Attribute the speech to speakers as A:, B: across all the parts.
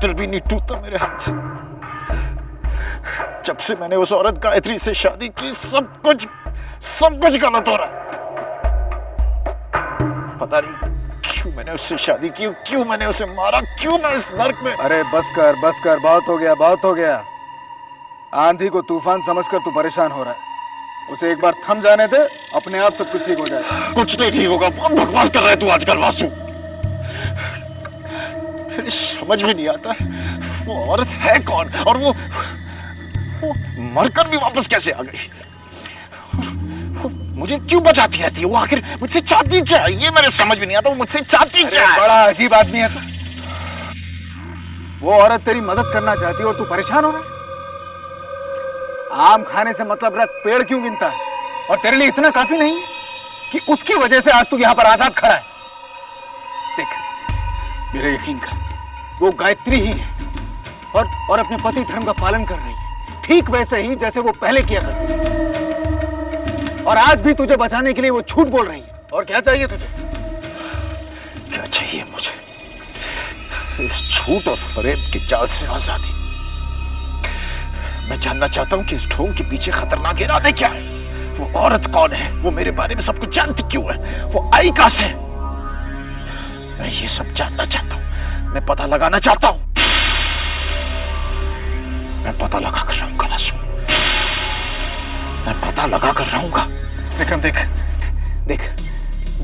A: दिल भी नहीं टूटता मेरे हाथ से। जब से मैंने उस औरत गायत्री से शादी की सब कुछ गलत हो रहा है। पता नहीं क्यों मैंने उससे शादी की, क्यों मैंने उसे मारा, क्यों मैं इस नर्क में।
B: अरे बस कर, बहुत हो गया। आंधी को तूफान समझकर तू परेशान हो रहा है। उसे एक बार थम जाने दे, अपने आप सब कुछ ठीक हो जाएगा।
A: कुछ नहीं ठीक होगा, बहुत बकवास कर रहा है तू आजकल वासु। फिर समझ में नहीं आता वो औरत है कौन, और वो मरकर भी वापस कैसे आ गई। मुझे क्यों बचाती रहती है वो, आखिर मुझसे चाहती क्या है, ये मेरे समझ में नहीं आता। वो मुझसे चाहती क्या है?
B: बड़ा अजीब आदमी है तू। वो औरत तेरी मदद करना चाहती है और तू परेशान हो रहा है। आम खाने से मतलब रख, पेड़ क्यों गिनता है? और तेरे लिए इतना काफी नहीं कि उसकी वजह से आज तू यहां पर आजाद खड़ा है। देख, मेरा यकीन कर, वो गायत्री ही है और अपने पति धर्म का पालन कर रही है, ठीक वैसे ही जैसे वो पहले किया करती थी। और आज भी तुझे बचाने के लिए वो झूठ बोल रही है। और क्या चाहिए तुझे?
A: क्या चाहिए मुझे? इस झूठ और फरेब की जाल से आजादी। मैं जानना चाहता हूं कि इस ढोंग के पीछे खतरनाक इरादे क्या है। वो औरत कौन है, वो मेरे बारे में सब कुछ जानती क्यों है, वो आई कहां से? मैं ये सब जानना चाहता हूं, मैं पता लगाना चाहता हूं। मैं पता लगा कर रहूंगा वासु, मैं पता लगा कर रहूंगा।
B: विक्रम देख,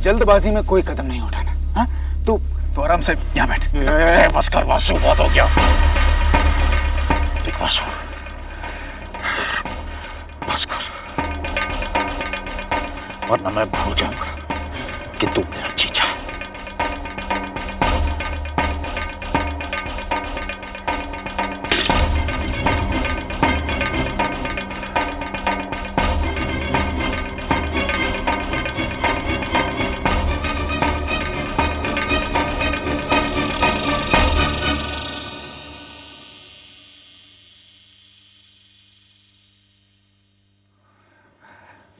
B: जल्दबाजी में कोई कदम नहीं उठाना। हाँ, तू आराम से यहाँ बैठ।
A: बस कर वासु, बहुत हो गया। देख वासु, बस कर, वरना मैं भूल जाऊंगा कि तू मेरा जीजा है।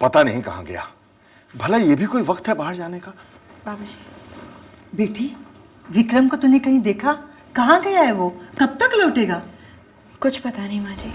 C: पता नहीं कहां गया। भला ये भी कोई वक्त है बाहर जाने का?
D: बाबूजी,
E: बेटी, विक्रम को तूने कहीं देखा? कहाँ गया है वो? कब तक लौटेगा?
D: कुछ पता नहीं माँ जी।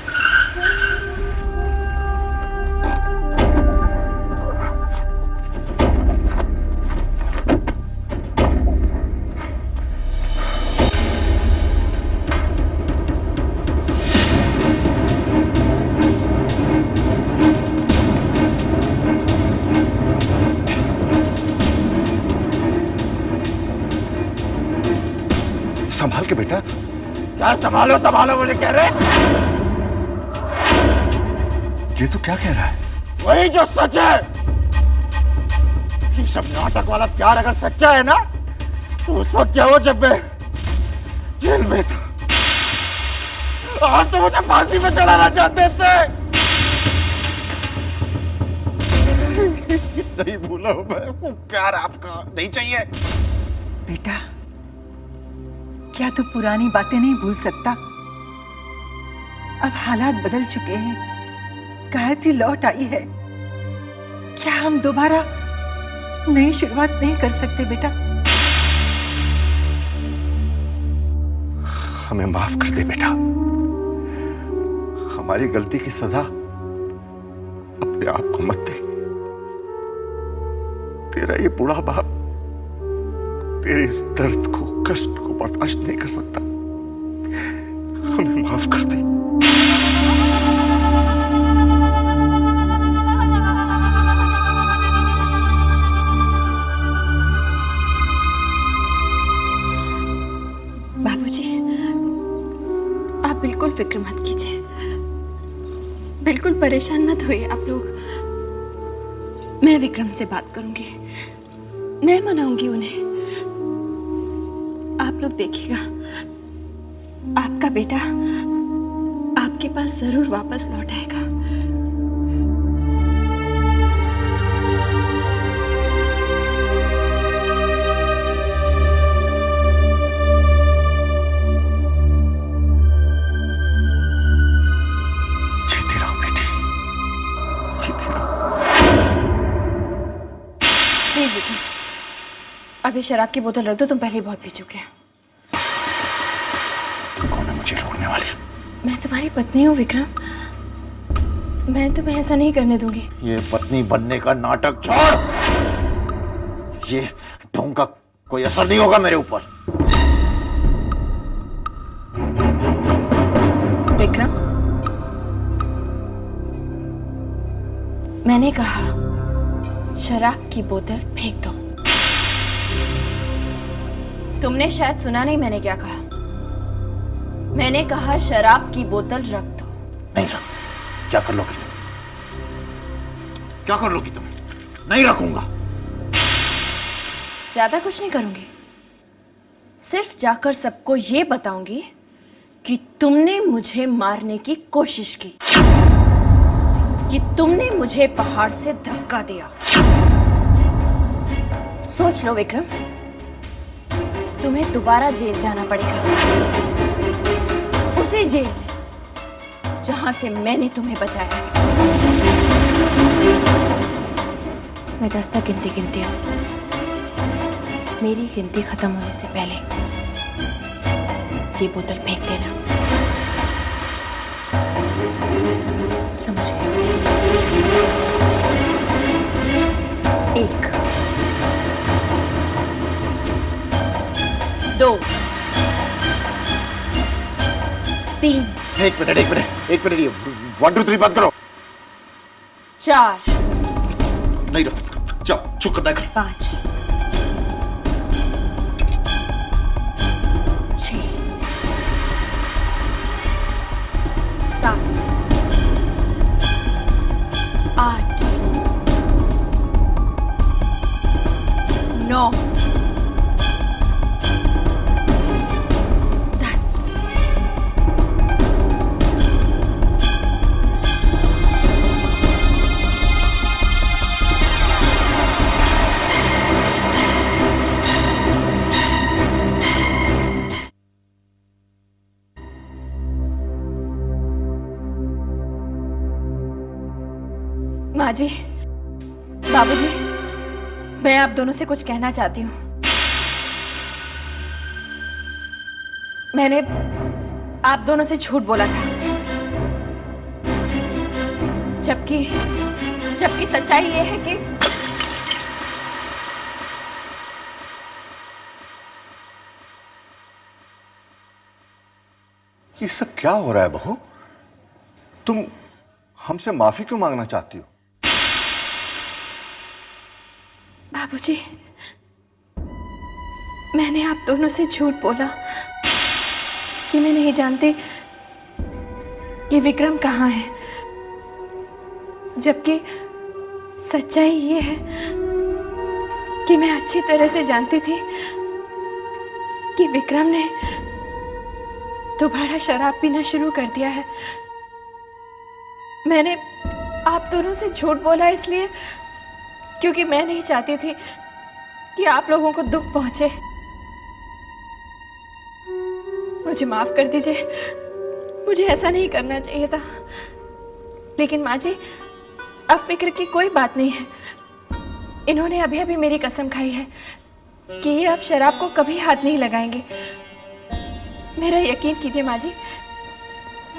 C: संभाल के बेटा।
A: क्या संभालो मुझे कह रहे?
C: ये तो क्या कह रहा है?
A: वही जो सच है। ये सब नाटक वाला प्यार अगर सच्चा है ना, तो उस वक्त क्या हुआ जब मैं जेल में था। आप तो मुझे फांसी में चढ़ाना चाहते थे। नहीं भूला हूं मैं, वो प्यार आपका नहीं चाहिए।
E: बेटा, क्या तू पुरानी बातें नहीं भूल सकता? अब हालात बदल चुके हैं, गायत्री लौट आई है। क्या हम दोबारा नई शुरुआत नहीं कर सकते बेटा?
C: हमें माफ कर दे बेटा। हमारी गलती की सजा अपने आप को मत दे। तेरा ये बूढ़ा बाप तेरे इस दर्द को, कष्ट को बर्दाश्त नहीं कर सकता। हमें माफ कर दे।
D: बाबूजी, आप बिल्कुल फिक्र मत कीजिए, बिल्कुल परेशान मत होइए आप लोग। मैं विक्रम से बात करूंगी, मैं मनाऊंगी उन्हें। आप लोग देखिएगा, आपका बेटा आपके पास जरूर वापस लौट आएगा।
C: जीती रहो बेटी, जीती रहो।
D: प्लीज विक्रम, अभी शराब की बोतल रख दो, तुम पहले ही बहुत पी चुके हैं।
A: वाली?
D: मैं तुम्हारी पत्नी हूँ विक्रम, मैं तुम्हें ऐसा नहीं करने दूंगी।
A: ये पत्नी बनने का नाटक छोड़। ये ढोंग का कोई असर नहीं होगा मेरे ऊपर।
D: विक्रम, मैंने कहा शराब की बोतल फेंक दो। तुमने शायद सुना नहीं मैंने क्या कहा। मैंने कहा शराब की बोतल रख दो।
A: नहीं रख। क्या कर लोगी तुम? क्या कर लोगी तुम? नहीं रखूंगा।
D: ज्यादा कुछ नहीं करूंगी, सिर्फ जाकर सबको ये बताऊंगी कि तुमने मुझे मारने की कोशिश की, कि तुमने मुझे पहाड़ से धक्का दिया। सोच लो विक्रम, तुम्हें दोबारा जेल जाना पड़ेगा, उसी जेल में जहां से मैंने तुम्हें बचाया है। मैं 10 तक गिनती हूं। मेरी गिनती खत्म होने से पहले ये बोतल फेंक देना, समझ गए? 1 2 3
A: एक मिनट ये 1 2 3 बात करो।
D: 4
A: नहीं रखूंगा। जाओ, चुप करना करो।
D: 5 6 7 8 9 10 माँ जी, बाबूजी, मैं आप दोनों से कुछ कहना चाहती हूँ। मैंने आप दोनों से झूठ बोला था, जबकि सच्चाई ये है कि
C: ये सब क्या हो रहा है बहू? तुम हमसे माफी क्यों मांगना चाहती हो?
D: बाबूजी, मैंने आप दोनों से झूठ बोला कि मैं नहीं जानती कि विक्रम कहाँ है, जबकि सच्चाई ये है कि मैं अच्छी तरह से जानती थी कि विक्रम ने दोबारा शराब पीना शुरू कर दिया है। मैंने आप दोनों से झूठ बोला इसलिए क्योंकि मैं नहीं चाहती थी कि आप लोगों को दुख पहुंचे। मुझे माफ कर दीजिए, मुझे ऐसा नहीं करना चाहिए था। लेकिन माँ जी, अब फिक्र की कोई बात नहीं है। इन्होंने अभी अभी मेरी कसम खाई है कि ये अब शराब को कभी हाथ नहीं लगाएंगे। मेरा यकीन कीजिए माँ जी,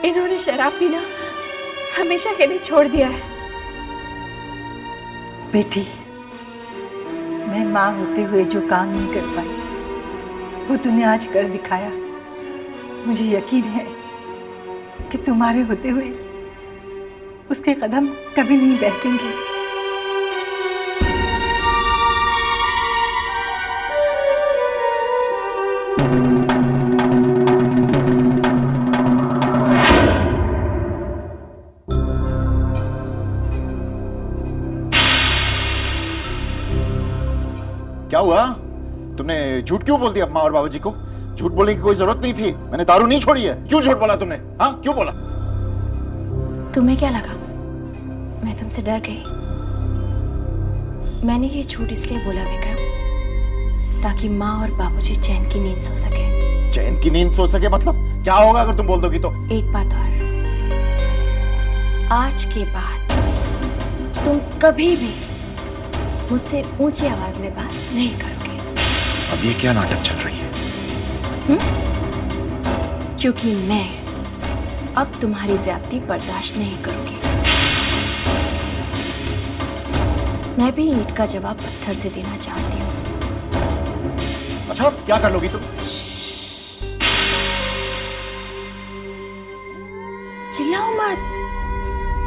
D: इन्होंने शराब पीना हमेशा के लिए छोड़ दिया है।
E: बेटी, मैं माँ होते हुए जो काम नहीं कर पाई वो तूने आज कर दिखाया। मुझे यकीन है कि तुम्हारे होते हुए उसके कदम कभी नहीं बहकेंगे।
A: क्या हुआ? तुमने झूठ क्यों बोल दिया अम्मा और बाबूजी को? झूठ बोलने की कोई जरूरत नहीं थी। मैंने दारू नहीं छोड़ी है। क्यों झूठ बोला तुमने? हाँ, क्यों बोला?
D: तुम्हें क्या लगा मैं तुमसे डर गई? मैंने ये झूठ इसलिए बोला विक्रम, ताकि माँ और बाबूजी चैन की नींद सो सके।
A: चैन की नींद सो सके मतलब? क्या होगा अगर तुम बोल दोगी तो?
D: एक बात और, आज के बाद तुम कभी भी मुझसे ऊंची आवाज में बात नहीं करोगे।
A: अब ये क्या नाटक चल रही है?
D: क्योंकि मैं अब तुम्हारी ज्यादती बर्दाश्त नहीं करूंगी। मैं भी ईंट का जवाब पत्थर से देना चाहती हूँ।
A: अच्छा क्या कर लोगी तुम?
D: चिल्लाओ मत,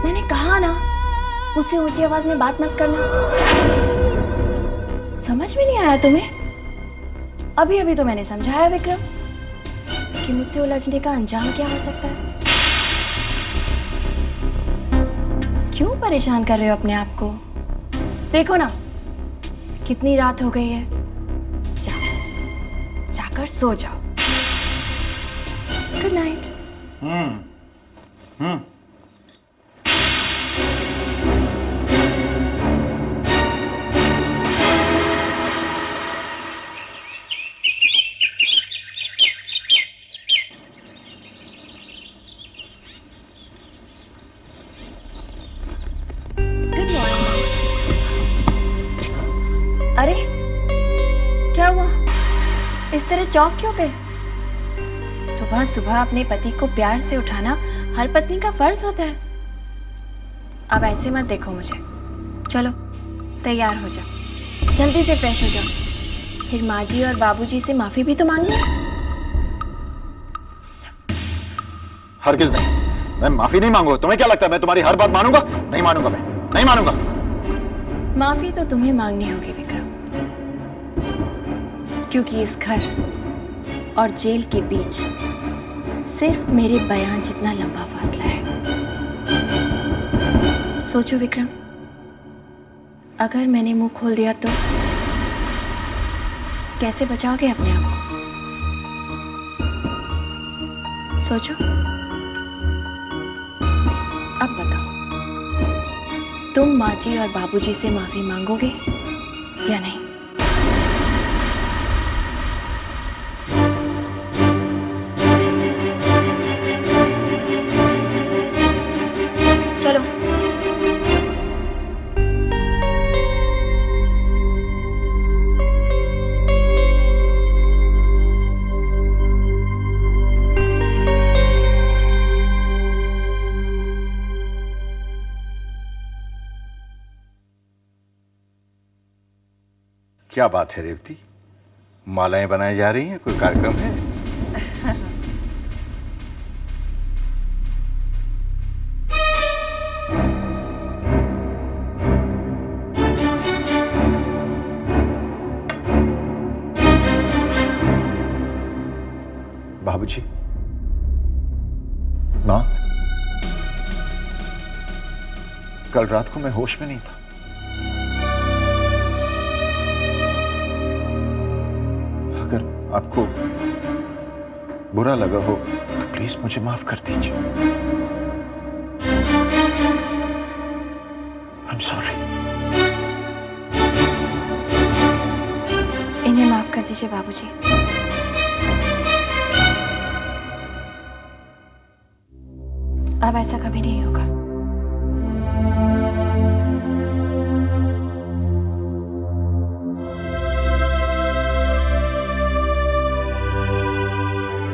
D: मैंने कहा ना मुझसे ऊंची आवाज में बात मत करना। समझ में नहीं आया तुम्हें? अभी अभी तो मैंने समझाया विक्रम कि मुझसे उलझने का अंजाम क्या हो सकता है। क्यों परेशान कर रहे हो अपने आप को? देखो ना कितनी रात हो गई है, जाकर सो जाओ। Good night. अरे क्या हुआ? इस तरह चौंक क्यों गए? सुबह सुबह अपने पति को प्यार से उठाना हर पत्नी का फर्ज होता है। अब ऐसे मत देखो मुझे। चलो तैयार हो जाओ, जल्दी से फ्रेश हो जाओ, फिर माँ जी और बाबूजी से माफी भी तो मांगनी।
A: हरगिज नहीं, मैं माफी नहीं मांगूंगा। तुम्हें क्या लगता है मैं तुम्हारी हर बात मानूंगा? नहीं मानूंगा, मैं नहीं मानूंगा।
D: माफी तो तुम्हें मांगनी होगी विक्रम, क्योंकि इस घर और जेल के बीच सिर्फ मेरे बयान जितना लंबा फासला है। सोचो विक्रम, अगर मैंने मुंह खोल दिया तो कैसे बचाओगे अपने आप को? सोचो। अब बताओ, तुम माँ जी और बाबूजी से माफी मांगोगे या नहीं? चलो।
C: क्या बात है रेवती, मालाएं बनाई जा रही हैं? कोई कार्यक्रम है?
A: बाबूजी, माँ, कल रात को मैं होश में नहीं था। अगर आपको बुरा लगा हो तो प्लीज मुझे माफ कर दीजिए। I'm sorry।
D: इन्हें माफ कर दीजिए बाबूजी। अब ऐसा कभी नहीं होगा।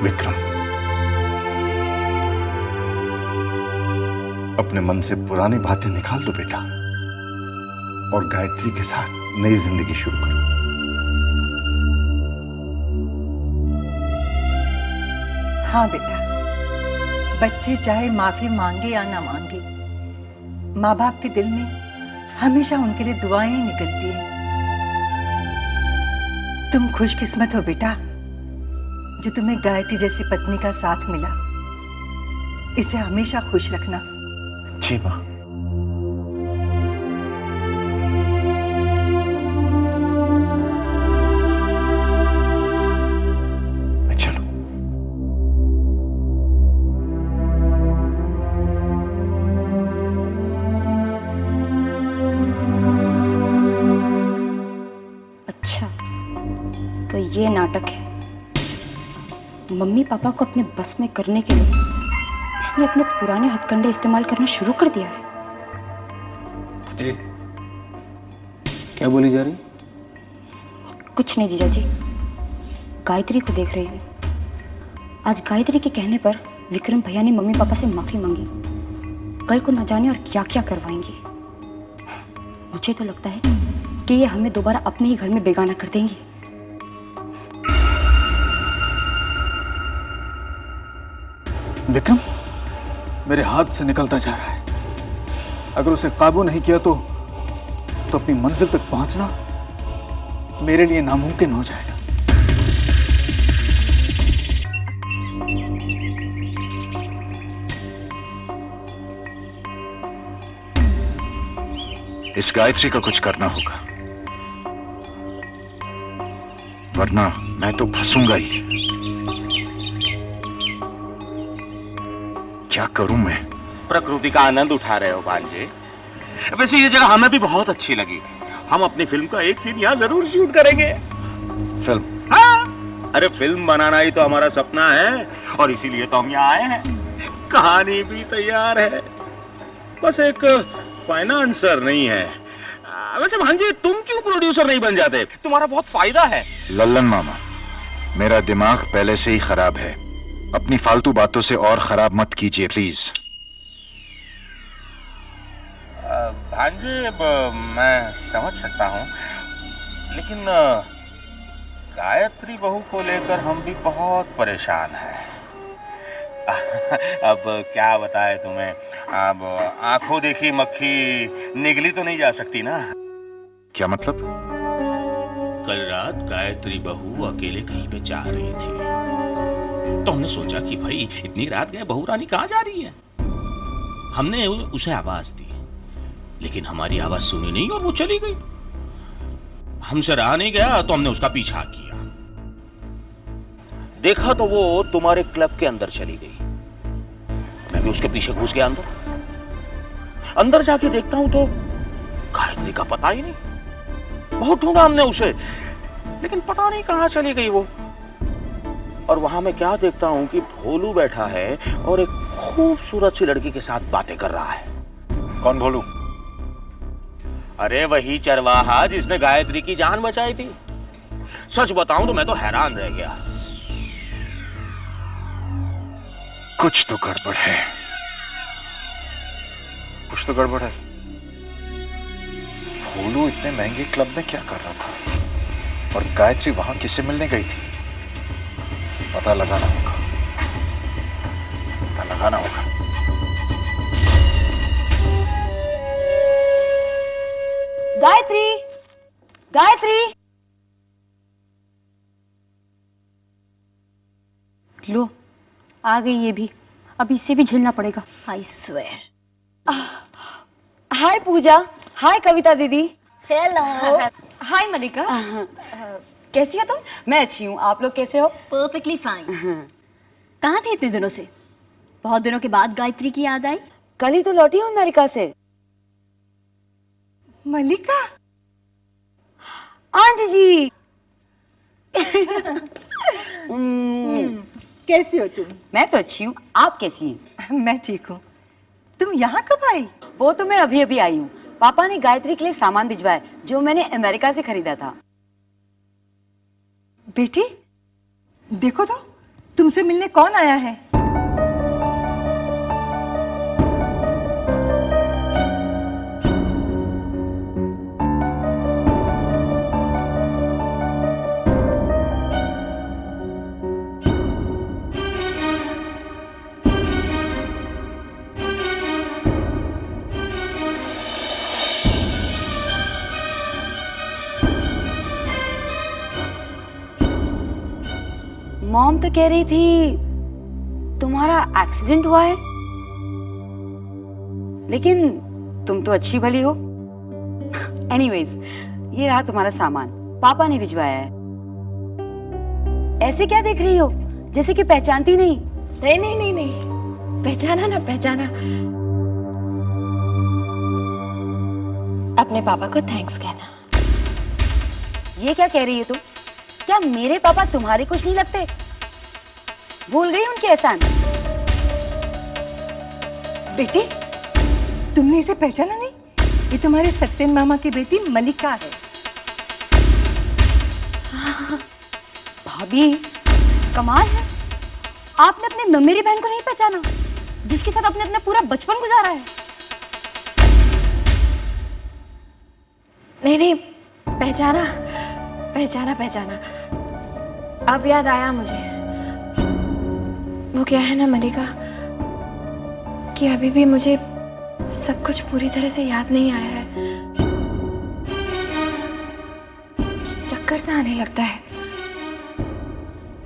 C: विक्रम, अपने मन से पुरानी बातें निकाल दो बेटा, और गायत्री के साथ नई जिंदगी शुरू करो।
E: हाँ बेटा, बच्चे चाहे माफी मांगे या ना मांगे, माँ बाप के दिल में हमेशा उनके लिए दुआएं ही निकलती हैं। तुम खुशकिस्मत हो बेटा, जो तुम्हें गायत्री जैसी पत्नी का साथ मिला। इसे हमेशा खुश रखना।
A: जी माँ। मैं चलूं?
F: अच्छा, तो ये नाटक है। मम्मी पापा को अपने बस में करने के लिए इसने अपने पुराने हथकंडे इस्तेमाल करना शुरू कर दिया है।
B: जी, क्या बोली जा रही?
F: कुछ नहीं जीजा जी, गायत्री को देख रही हूँ। आज गायत्री के कहने पर विक्रम भैया ने मम्मी पापा से माफी मांगी, कल को न जाने और क्या क्या करवाएंगी। मुझे तो लगता है कि ये हमें दोबारा अपने ही घर में बेगाना कर देंगी।
B: विक्रम मेरे हाथ से निकलता जा रहा है। अगर उसे काबू नहीं किया तो अपनी मंजिल तक पहुंचना मेरे लिए नामुमकिन हो जाएगा।
A: इस गायत्री का कुछ करना होगा, वरना मैं तो फंसूंगा ही। क्या करूं मैं?
G: प्रकृति का आनंद उठा रहे हो भांजे। वैसे ये जगह हमें भी बहुत अच्छी लगी। हम अपनी फिल्म का एक सीन यहाँ जरूर शूट करेंगे।
A: फिल्म?
G: हाँ, अरे फिल्म बनाना ही तो हमारा सपना है और इसीलिए तो हम यहाँ आए हैं। कहानी भी तैयार है, बस एक फाइनेंसर नहीं है। वैसे भांजे तुम क्यों प्रोड्यूसर नहीं बन जाते? तुम्हारा बहुत फायदा है।
A: लल्लन मामा, मेरा दिमाग पहले से ही खराब है। अपनी फालतू बातों से और खराब मत कीजिए प्लीज।
G: भांजे मैं समझ सकता हूँ, लेकिन गायत्री बहू को लेकर हम भी बहुत परेशान हैं। अब क्या बताए तुम्हें, अब आंखों देखी मक्खी निगली तो नहीं जा सकती ना।
A: क्या मतलब?
G: कल रात गायत्री बहू अकेले कहीं पे जा रही थी, तो हमने सोचा कि भाई इतनी रात गए बहू रानी कहाँ जा रही है। हमने उसे आवाज दी, लेकिन हमारी आवाज सुनी नहीं और वो चली गई। हमसे रहा नहीं गया तो हमने उसका पीछा किया। देखा तो वो तुम्हारे क्लब के अंदर चली गई। मैं भी उसके पीछे घुस गया अंदर जाके देखता हूं तो गायत्री का पता ही नहीं। बहुत ढूंढा हमने उसे, लेकिन पता नहीं कहां चली गई वो। और वहां मैं क्या देखता हूं कि भोलू बैठा है और एक खूबसूरत सी लड़की के साथ बातें कर रहा है।
A: कौन भोलू?
G: अरे वही चरवाहा जिसने गायत्री की जान बचाई थी। सच बताऊं तो मैं तो हैरान रह गया।
A: कुछ तो गड़बड़ है, कुछ तो गड़बड़ है। भोलू इतने महंगे क्लब में क्या कर रहा था और गायत्री वहां किससे मिलने गई थी? पता लगाना होगा, पता लगाना होगा।
F: गायत्री, गायत्री, लो आ गई ये भी। अब इससे भी झेलना पड़ेगा।
H: I swear.
F: हाय पूजा, हाय कविता दीदी।
H: हेलो।
F: हाय मलिका। कैसी हो तुम? मैं अच्छी हूँ, आप लोग कैसे हो?
H: Perfectly fine. कहाँ थे इतने दिनों से? बहुत दिनों के बाद गायत्री की याद आई।
F: कल ही तो लौटी हूँ अमेरिका से।
E: मलिका,
F: आंटी जी।
E: कैसी हो तुम?
F: मैं तो अच्छी हूँ, आप कैसी हैं?
E: मैं ठीक हूँ। तुम यहाँ कब आई?
F: वो तो मैं अभी अभी आई हूँ। पापा ने गायत्री के लिए सामान भिजवाया जो मैंने अमेरिका से खरीदा था।
E: बेटी देखो तो तुमसे मिलने कौन आया है।
F: मॉम तो कह रही थी तुम्हारा एक्सीडेंट हुआ है, लेकिन तुम तो अच्छी भली हो। एनीवेज, ये रहा तुम्हारा सामान, पापा ने भिजवाया है। ऐसे क्या देख रही हो, जैसे कि पहचानती नहीं?
H: नहीं नहीं नहीं नहीं, पहचाना ना पहचाना। अपने पापा को थैंक्स कहना।
F: ये क्या कह रही है तुम? क्या मेरे पापा तुम्हारे कुछ नहीं लगते? भूल गई उनके एहसान?
E: बेटी तुमने इसे पहचाना नहीं? ये तुम्हारे सत्यन मामा की बेटी मलिका है।
F: भाभी कमाल है, आपने अपनी ममेरी बहन को नहीं पहचाना, जिसके साथ आपने अपना पूरा बचपन गुजारा है?
D: नहीं नहीं, पहचाना पहचाना पहचाना। अब याद आया मुझे। वो क्या है ना मलिका, कि अभी भी मुझे सब कुछ पूरी तरह से याद नहीं आया है। चक्कर सा आने लगता है,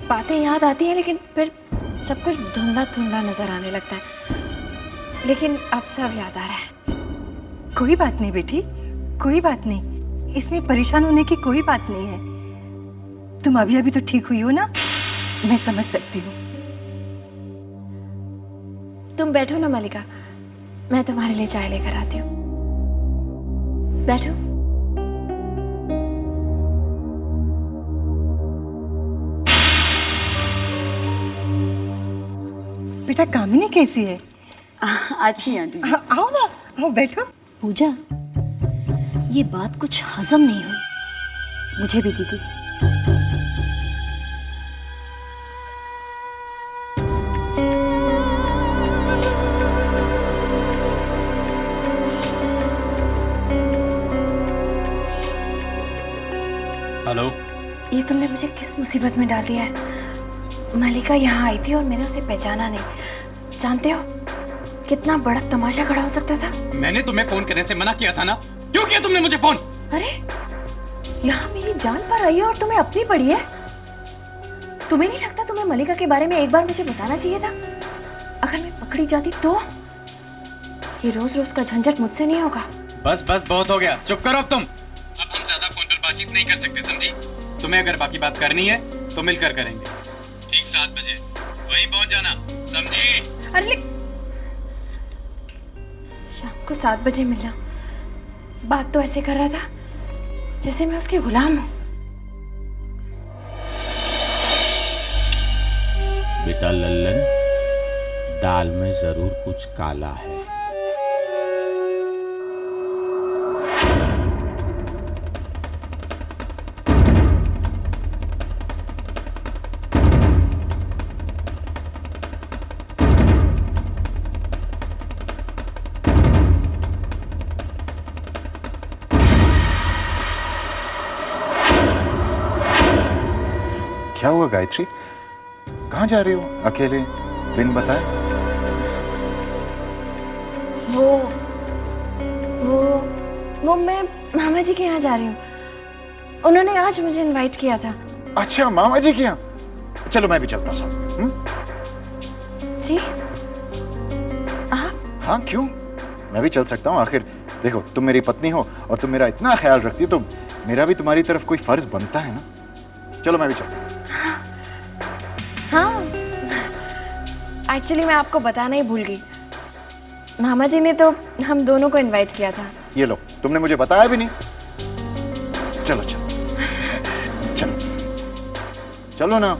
D: बातें याद आती हैं लेकिन फिर सब कुछ धुंधला धुंधला नजर आने लगता है। लेकिन अब सब याद आ रहा है।
E: कोई बात नहीं बेटी, कोई बात नहीं, इसमें परेशान होने की कोई बात नहीं है। तुम अभी अभी तो ठीक हुई हो ना, मैं समझ सकती हूँ।
D: तुम बैठो ना मलिका, मैं तुम्हारे लिए चाय लेकर आती हूँ। बैठो।
E: बेटा कामिनी कैसी है?
F: अच्छी है आंटी जी।
E: आओ ना, आओ बैठो।
H: पूजा, ये बात कुछ हजम नहीं हुई
F: मुझे भी दीदी।
B: हेलो।
D: ये तुमने मुझे किस मुसीबत में डाल दिया है? मलिका यहाँ आई थी और मैंने उसे पहचाना नहीं। जानते हो कितना बड़ा तमाशा खड़ा हो सकता था।
B: मैंने तुम्हें फोन करने से मना किया था ना, क्यों किया तुमने मुझे फोन?
D: अरे यहाँ मेरी जान पर आई है और तुम्हें अपनी पड़ी है। तुम्हें नहीं लगता तुम्हें मलिका के बारे में एक बार मुझे बताना चाहिए था? अगर मैं पकड़ी जाती तो ये रोज रोज का झंझट मुझसे नहीं होगा।
B: बस बस बहुत हो गया, चुप करो अब तुम। अब हम ज्यादा फोन पर बातचीत नहीं कर सकते, समझी? तुम्हें अगर बाकी बात करनी है तो मिलकर करेंगे। ठीक 7 बजे वहीं पहुंच जाना, समझी?
D: अरे शाम को 7 बजे मिलना। बात तो ऐसे कर रहा था जैसे मैं उसकी गुलाम हूं।
G: बेटा लल्लन, दाल में जरूर कुछ काला है।
C: क्या हुआ गायत्री? कहाँ जा रही हो अकेले बिन बताए?
D: वो मैं मामा जी के यहाँ जा रही हूँ। उन्होंने आज मुझे इनवाइट किया था।
C: अच्छा, मामा जी के यहाँ? चलो मैं भी चलता हूँ साथ।
D: जी आप?
C: हाँ क्यों, मैं भी चल सकता हूँ। आखिर देखो, तुम मेरी पत्नी हो और तुम मेरा इतना ख्याल रखती हो तो मेरा भी तुम्हारी तरफ कोई फर्ज बनता है ना। चलो मैं भी चलता हूँ।
D: हाँ, एक्चुअली मैं आपको बताना ही भूल गई। मामा जी ने तो हम दोनों को इनवाइट किया था।
C: ये लो, तुमने मुझे बताया भी नहीं। चलो चलो चलो चलो ना।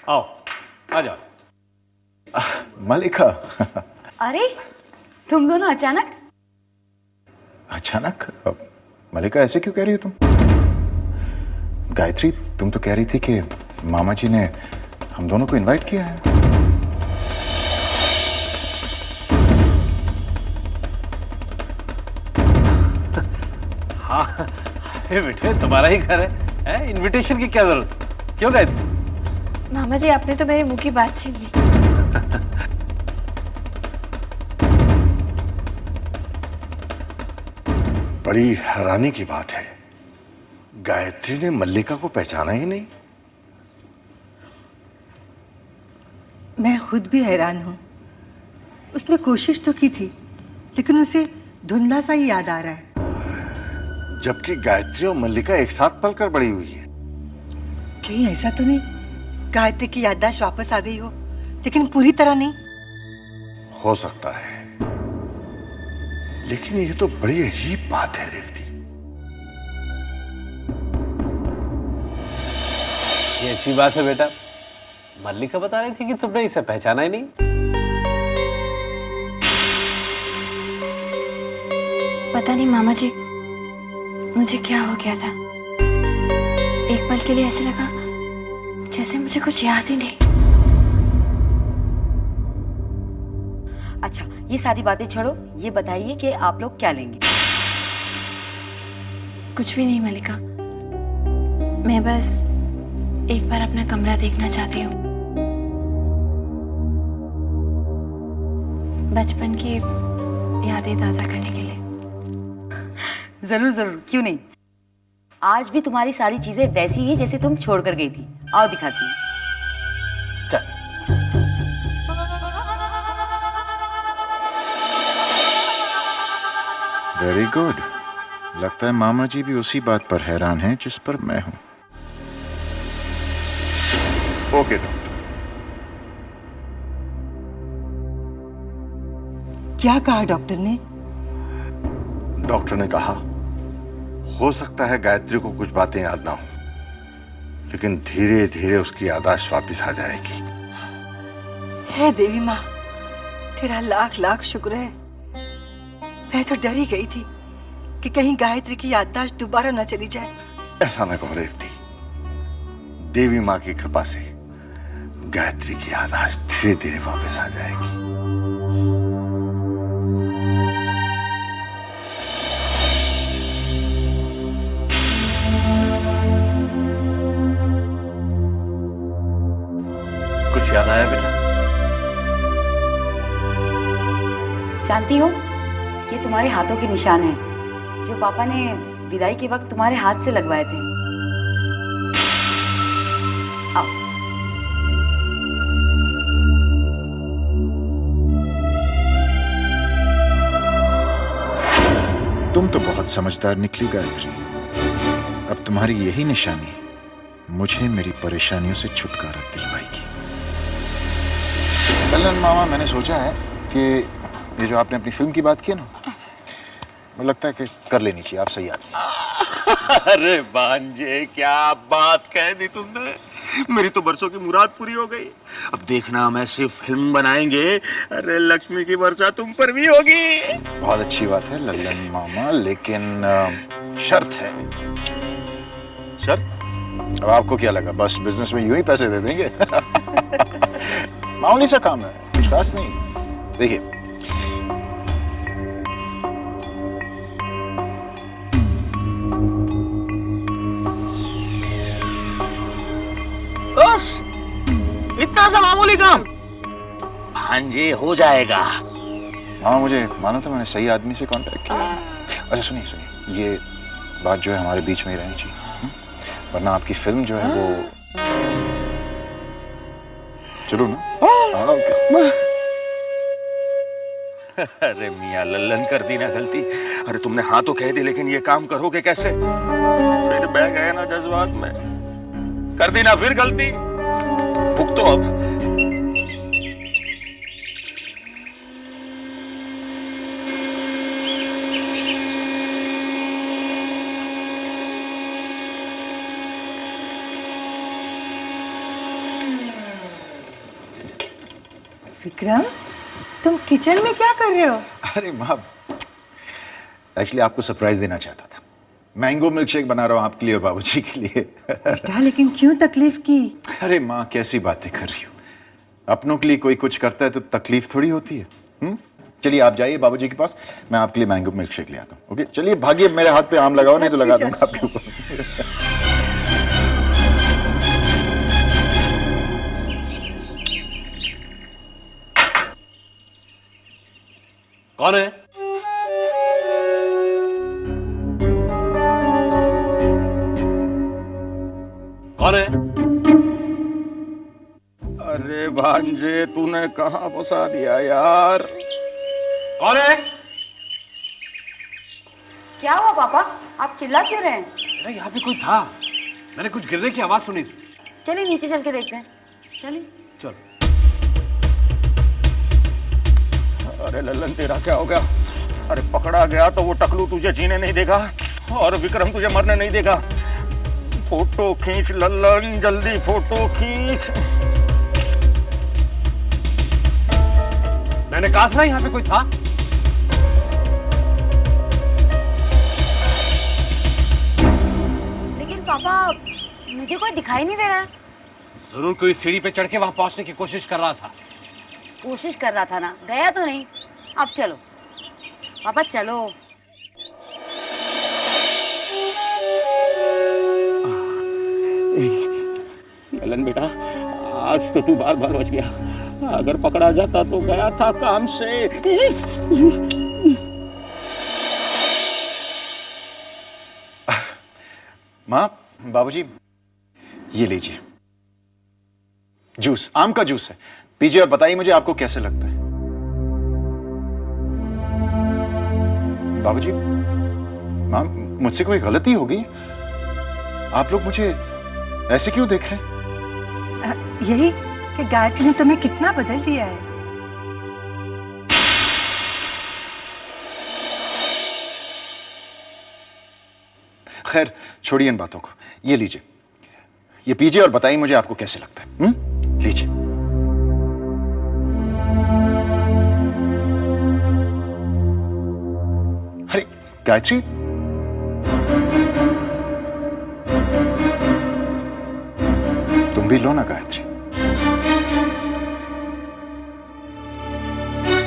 B: आओ, आ जाओ।
C: मलिका।
F: अरे तुम दोनों अचानक?
C: अचानक? मलिका ऐसे क्यों कह रही हो तुम? गायत्री, तुम तो कह रही थी कि मामा जी ने हम दोनों को इनवाइट किया है।
I: हाँ, अरे बेटे तुम्हारा ही घर है, इनविटेशन की क्या जरूरत? क्यों गायत्री?
D: मामा जी आपने तो मेरे मुंह की बात छीन ली।
C: बड़ी हैरानी की बात है, गायत्री ने मल्लिका को पहचाना ही नहीं।
E: मैं खुद भी हैरान हूँ। उसने कोशिश तो की थी लेकिन उसे धुंधला सा ही याद आ रहा है।
C: जबकि गायत्री और मल्लिका एक साथ पलकर बड़ी हुई है।
E: कहीं ऐसा तो नहीं गायत्री की याददाश्त वापस आ गई हो, लेकिन पूरी तरह नहीं?
C: हो सकता है, लेकिन ये तो बड़ी अजीब बात है रेवती।
I: ये अच्छी बात है बेटा। मल्लिका बता रही थी कि तुमने इसे पहचाना ही नहीं।
D: पता नहीं मामा जी मुझे क्या हो गया था। एक पल के लिए ऐसे लगा जैसे मुझे कुछ याद ही नहीं।
F: अच्छा, ये सारी बातें छोड़ो, ये बताइए कि आप लोग क्या लेंगे?
D: कुछ भी नहीं मलिका, मैं बस एक बार अपना कमरा देखना चाहती हूँ, बचपन की यादें ताजा करने के लिए।
F: जरूर जरूर, क्यों नहीं। आज भी तुम्हारी सारी चीजें वैसी ही जैसे तुम छोड़ कर गई थी। आओ दिखाती हूँ।
I: चल।
C: Very good. लगता है मामा जी भी उसी बात पर हैरान हैं जिस पर मैं हूं।
A: Okay doctor.
E: क्या कहा डॉक्टर ने?
J: डॉक्टर ने कहा हो सकता है गायत्री को कुछ बातें याद ना हो, लेकिन धीरे धीरे उसकी याददाश्त वापस आ जाएगी।
E: है देवी माँ, तेरा लाख लाख शुक्र है। मैं तो डर ही गई थी कि कहीं गायत्री की याददाश्त दोबारा न चली जाए।
J: ऐसा न कहो रेवती, देवी माँ की कृपा से गायत्री की याददाश्त धीरे धीरे वापस आ जाएगी।
I: कुछ याद आया बेटा?
F: जानती हो, ये तुम्हारे हाथों के निशान हैं जो पापा ने विदाई के वक्त तुम्हारे हाथ से लगवाए थे। आओ।
C: तुम तो बहुत समझदार निकली गायत्री। अब तुम्हारी यही निशानी मुझे मेरी परेशानियों से छुटकारा दिलवाएगी। लल्लन मामा, मैंने सोचा है कि ये जो आपने अपनी फिल्म की बात की ना, मुझे लगता है कि कर लेनी चाहिए। आप सही आदमी।
G: अरे भांजे, क्या बात कह दी तुमने। मेरी तो बरसों की मुराद पूरी हो गई। अब देखना, हम ऐसी फिल्म बनाएंगे, अरे लक्ष्मी की वर्षा तुम पर भी होगी।
C: बहुत अच्छी बात है लल्लन मामा, लेकिन शर्त है।
G: शर्त?
C: अब आपको क्या लगा बस बिजनेस में यूं ही पैसे दे देंगे? मामूली सा काम है, कुछ खास नहीं। देखिए,
G: बस इतना सा मामूली काम भांजे हो जाएगा।
C: हाँ, मुझे मालूम था, मैंने सही आदमी से कांटेक्ट किया। अच्छा सुनिए सुनिए, ये बात जो है हमारे बीच में ही रहनी चाहिए, वरना आपकी फिल्म जो है वो। चलो ना।
G: अरे मियां लल्लन, कर दी ना गलती। अरे तुमने हाँ तो कह दी, लेकिन ये काम करोगे कैसे? फिर बह गए ना जज्बात में, कर दी ना फिर गलती। भुगतो अब।
E: विक्रम, तुम किचन में क्या कर रहे हो?
C: अरे माँ, एक्चुअली आपको सरप्राइज देना चाहता था। मैंगो मिल्क शेक बना रहा हूँ आपके लिए और बाबूजी के लिए।
E: बेटा, लेकिन क्यों तकलीफ की?
C: अरे माँ, कैसी बातें कर रही हो। अपनों के लिए कोई कुछ करता है तो तकलीफ थोड़ी होती है। चलिए आप जाइए बाबूजी के पास, मैं आपके लिए मैंगो मिल्क शेक ले आता हूँ। ओके, चलिए भागिए, मेरे हाथ पे आम लगाओ, नहीं तो लगा दूंगा आपके ऊपर।
I: कौन है? कौन है?
G: अरे भांजे, तूने कहाँ फंसा दिया यार।
I: कौन है?
F: क्या हुआ पापा, आप चिल्ला क्यों रहे हैं?
I: अरे यहाँ पे कोई था, मैंने कुछ गिरने की आवाज सुनी थी।
F: चलिए नीचे चल के देखते हैं। चलिए।
I: चलो।
G: अरे लल्लन, तेरा क्या हो गया? अरे पकड़ा गया तो वो टकलू तुझे जीने नहीं देगा और विक्रम तुझे मरने नहीं देगा। फोटो खींच लल्लन, जल्दी फोटो खींच।
I: मैंने कहा था ना यहाँ पे कोई था।
F: पापा मुझे कोई दिखाई नहीं दे रहा है।
I: जरूर कोई सीढ़ी पे चढ़ के वहां पहुंचने की कोशिश कर रहा था।
F: कोशिश कर रहा था ना, गया तो नहीं। अब चलो पापा चलो।
G: ललन बेटा, आज तो तू बार बार बच गया। अगर पकड़ा जाता तो गया था काम से।
C: माँ, बाबूजी, ये लीजिए जूस, आम का जूस है, पीजिए और बताइए मुझे आपको कैसे लगता है। बाबूजी, माँ, मुझसे कोई गलती हो गई? आप लोग मुझे ऐसे क्यों देख रहे हैं?
E: यही कि गायत्री ने तुम्हें कितना बदल दिया है।
C: खैर छोड़िए इन बातों को, ये लीजिए, ये पीजिए और बताइए मुझे आपको कैसे लगता है। लीजिए। अरे गायत्री, तुम भी लो ना गायत्री,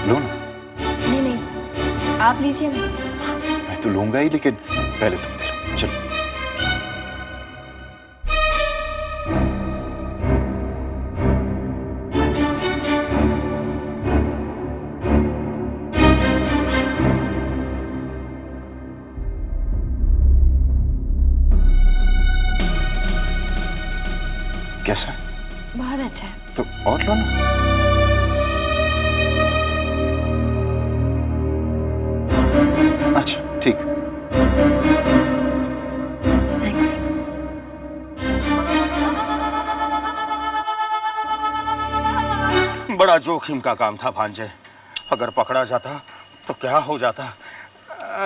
C: लो ना।
D: नहीं नहीं, आप लीजिए ना।
C: मैं तो लूंगा ही, लेकिन पहले तुम ले लो। चलो। कैसा?
D: बहुत अच्छा है।
C: तो और लो ना। अच्छा ठीक।
E: थैंक्स।
G: बड़ा जोखिम का काम था भांजे। अगर पकड़ा जाता तो क्या हो जाता।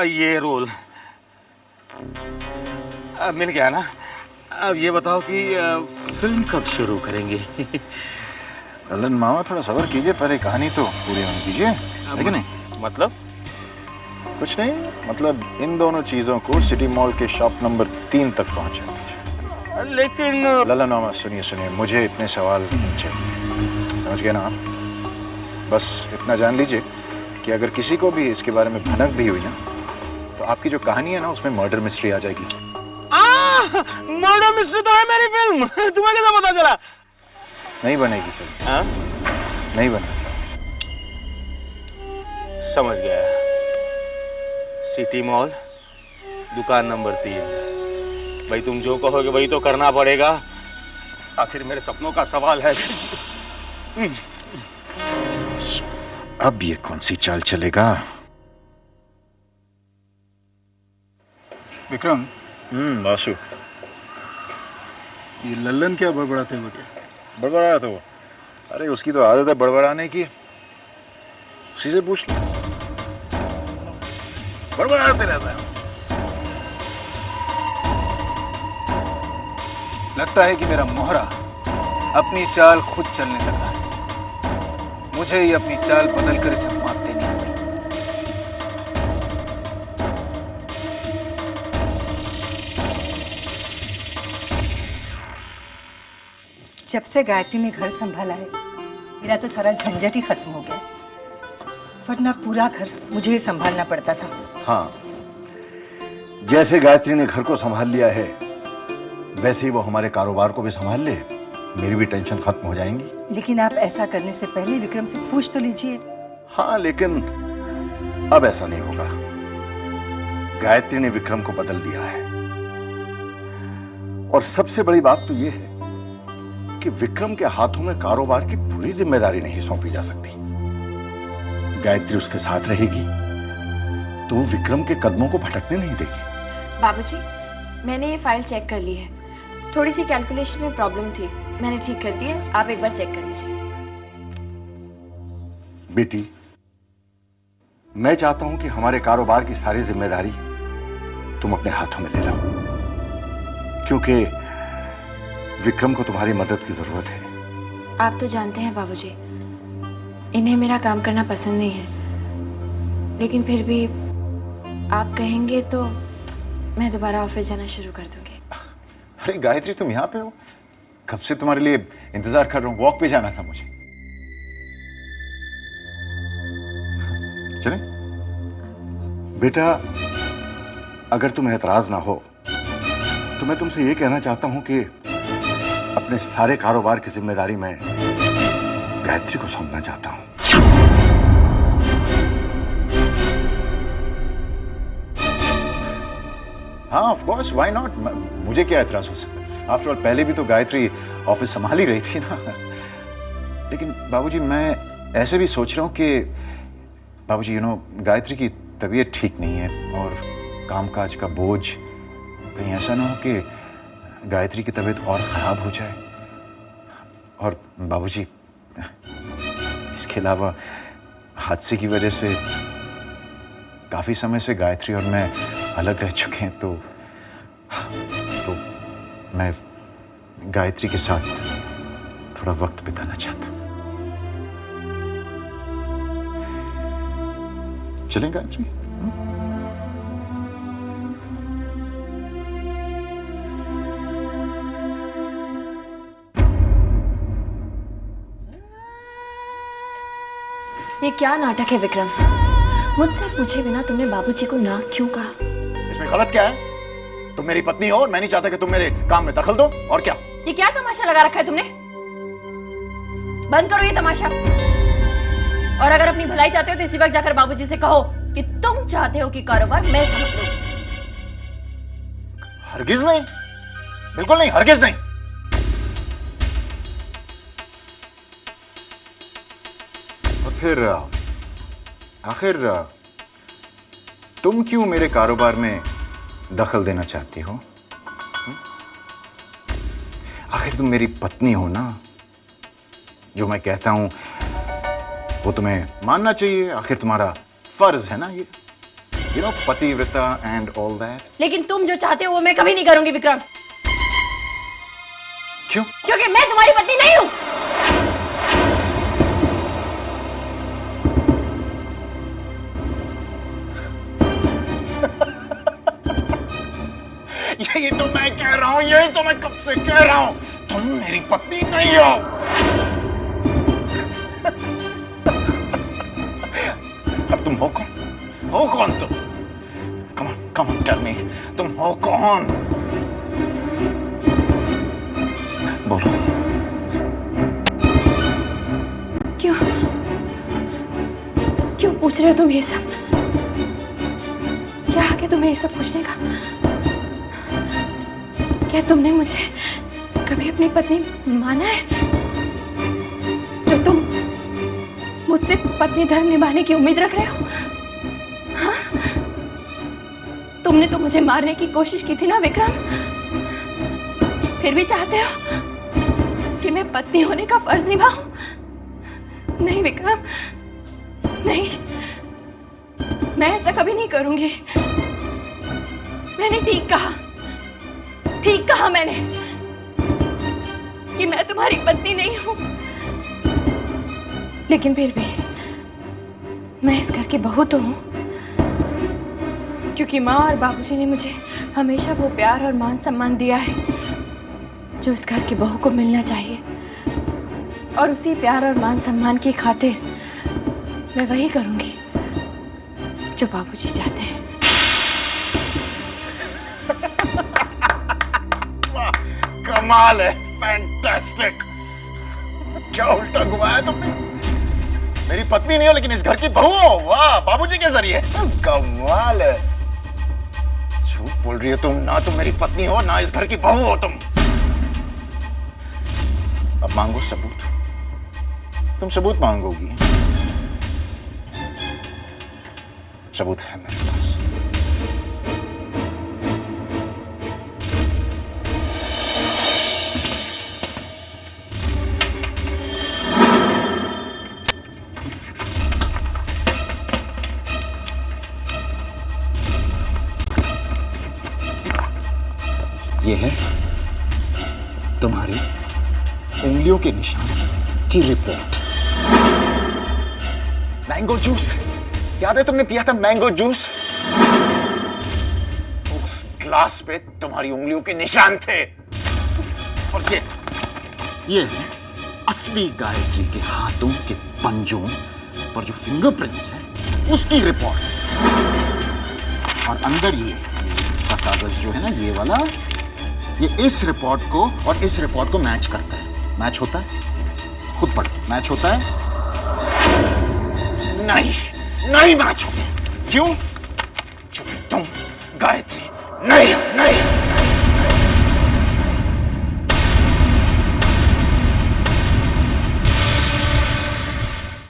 G: ये रोल मिल गया ना। अब ये बताओ कि फिल्म कब शुरू करेंगे?
C: ललन मामा, थोड़ा सब्र कीजिए, पहले कहानी तो पूरी होने दीजिए, है कि नहीं?
G: मतलब?
C: कुछ नहीं, मतलब इन दोनों चीजों को सिटी मॉल के शॉप नंबर 3 तक पहुंचा दीजिए।
G: लेकिन
C: ललन मामा, सुनिए सुनिए, मुझे इतने सवाल नहीं चाहिए, समझ गए ना आप? बस इतना जान लीजिए कि अगर किसी को भी इसके बारे में भनक भी हुई ना, तो आपकी जो कहानी है ना, उसमें मर्डर मिस्ट्री आ जाएगी।
G: मर्डर मिस्ट्री तो है मेरी फिल्म। तुम्हें कैसे पता चला?
C: नहीं बनेगी फिल्म। नहीं बनेगी।
G: समझ गया। सिटी मॉल, दुकान नंबर 3। भाई तुम जो कहोगे वही तो करना पड़ेगा। आखिर मेरे सपनों का सवाल है।
C: अब ये कौन सी चाल चलेगा?
B: विक्रम,
C: वासु,
B: ये लल्लन क्या बड़बड़ाते हुए क्या?
C: बड़बड़ा था वो? अरे उसकी तो आदत है बड़बड़ाने की, उसी से पूछ लो। बड़बड़ाते रहता है।
B: लगता है कि मेरा मोहरा अपनी चाल खुद चलने लगा है। मुझे ही अपनी चाल बदलकर इसे मात देनी होगी।
E: जब से गायत्री ने घर संभाला है, मेरा तो सारा झंझट ही खत्म हो गया, वरना पूरा घर मुझे ही संभालना पड़ता था।
J: हाँ, जैसे गायत्री ने घर को संभाल लिया है, वैसे ही वो हमारे कारोबार को भी संभाल ले, मेरी भी टेंशन खत्म हो जाएंगी।
E: लेकिन आप ऐसा करने से पहले विक्रम से पूछ तो लीजिए।
J: हाँ, लेकिन अब ऐसा नहीं होगा। गायत्री ने विक्रम को बदल दिया है, और सबसे बड़ी बात तो ये है कि विक्रम के हाथों में कारोबार की पूरी जिम्मेदारी नहीं सौंपी जा सकती। गायत्री उसके साथ रहेगी तो वो विक्रम के कदमों को भटकने नहीं देगी।
D: बाबूजी, मैंने ये फाइल चेक कर ली है। थोड़ी सी कैलकुलेशन में प्रॉब्लम थी, मैंने ठीक कर दी है। आप एक बार चेक कर लीजिए।
J: बेटी, मैं चाहता हूं कि हमारे कारोबार की सारी जिम्मेदारी तुम अपने हाथों में ले लो, क्योंकि विक्रम को तुम्हारी मदद की जरूरत है।
D: आप तो जानते हैं बाबूजी, इन्हें मेरा काम करना पसंद नहीं है, लेकिन फिर भी आप कहेंगे तो मैं दोबारा ऑफिस जाना शुरू कर दूंगी।
C: अरे गायत्री, तुम यहाँ पे हो? कब से तुम्हारे लिए इंतजार कर रहा हूँ। वॉक पे जाना था मुझे। चलें?
J: बेटा, अगर तुम्हें एतराज ना हो तो मैं तुमसे ये कहना चाहता हूं कि अपने सारे कारोबार की जिम्मेदारी मैं गायत्री को सौंपना चाहता हूं।
C: हाँ, ऑफ कोर्स, व्हाई नॉट। मुझे क्या एतराज हो सकता है? आफ्टर ऑल पहले भी तो गायत्री ऑफिस संभाल ही रही थी ना। लेकिन बाबूजी, मैं ऐसे भी सोच रहा हूँ कि बाबूजी, गायत्री की तबीयत ठीक नहीं है और कामकाज का बोझ, कहीं ऐसा ना हो कि गायत्री की तबीयत और खराब हो जाए। और बाबूजी, इसके अलावा हादसे की वजह से काफी समय से गायत्री और मैं अलग रह चुके हैं, तो मैं गायत्री के साथ थोड़ा वक्त बिताना चाहता हूं। चलें गायत्री?
K: ये क्या नाटक है विक्रम? मुझसे पूछे बिना तुमने बाबूजी को ना क्यों कहा?
C: इसमें गलत क्या है? तुम मेरी पत्नी हो और मैं नहीं चाहता कि तुम मेरे काम में दखल दो। और क्या?
K: ये क्या तमाशा लगा रखा है तुमने? बंद करो ये तमाशा। और अगर अपनी भलाई चाहते हो तो इसी वक्त जाकर बाबूजी से कहो कि तुम चाहते हो कि कारोबार मैं संभाल लूं।
C: हरगिज नहीं, बिल्कुल नहीं, हरगिज नहीं। और फिर आखिर तुम क्यों मेरे कारोबार में दखल देना चाहती हो? आखिर तुम मेरी पत्नी हो ना। जो मैं कहता हूं वो तुम्हें मानना चाहिए। आखिर तुम्हारा फर्ज है ना ये, पतिव्रता एंड ऑल दैट।
K: लेकिन तुम जो चाहते हो वो मैं कभी नहीं करूंगी विक्रम।
C: क्यों?
K: क्योंकि मैं तुम्हारी पत्नी नहीं हूं।
A: यही तो मैं कह रहा हूं, यही तो मैं कब से कह रहा हूं, तुम मेरी पत्नी नहीं हो। अब तुम हो कौन? हो कौन तुम? कम ऑन टेल मी, तुम हो कौन? बोलो।
K: क्यों पूछ रहे हो तुम ये सब? क्या आगे तुम्हें ये सब पूछने का? क्या तुमने मुझे कभी अपनी पत्नी माना है? जो तुम मुझसे पत्नी धर्म निभाने की उम्मीद रख रहे हो? हाँ? तुमने तो मुझे मारने की कोशिश की थी ना विक्रम? फिर भी चाहते हो कि मैं पत्नी होने का फर्ज निभाऊं? नहीं विक्रम, नहीं, मैं ऐसा कभी नहीं करूंगी। मैंने ठीक कहा मैंने कि मैं तुम्हारी पत्नी नहीं हूं। लेकिन फिर भी मैं इस घर की बहू तो हूं, क्योंकि माँ और बाबूजी ने मुझे हमेशा वो प्यार और मान सम्मान दिया है जो इस घर की बहू को मिलना चाहिए। और उसी प्यार और मान सम्मान की खातिर मैं वही करूंगी जो बाबूजी चाहते हैं।
A: कमाल है, फैंटास्टिक। क्या उल्टा घुमाया तुमने? मेरी पत्नी नहीं हो लेकिन इस घर की बहू हो। वाह, बाबूजी के जरिए। कमाल है। झूठ बोल रही हो तुम, ना तुम मेरी पत्नी हो ना इस घर की बहू हो तुम। अब मांगो सबूत। तुम सबूत मांगोगी। सबूत है मेरे पास। ये है तुम्हारी उंगलियों के निशान की रिपोर्ट। मैंगो जूस, याद है तुमने पिया था मैंगो जूस? उस ग्लास पे तुम्हारी उंगलियों के निशान थे। और ये है असली गायत्री के हाथों के पंजों पर जो फिंगरप्रिंट्स है उसकी रिपोर्ट। और अंदर ये का कागज जो है ना, ये वाला, ये इस रिपोर्ट को और इस रिपोर्ट को मैच करता है। मैच होता है? खुद पढ़ो, मैच होता है? नहीं मैच होता। क्यों? क्योंकि तुम गायत्री नहीं हो।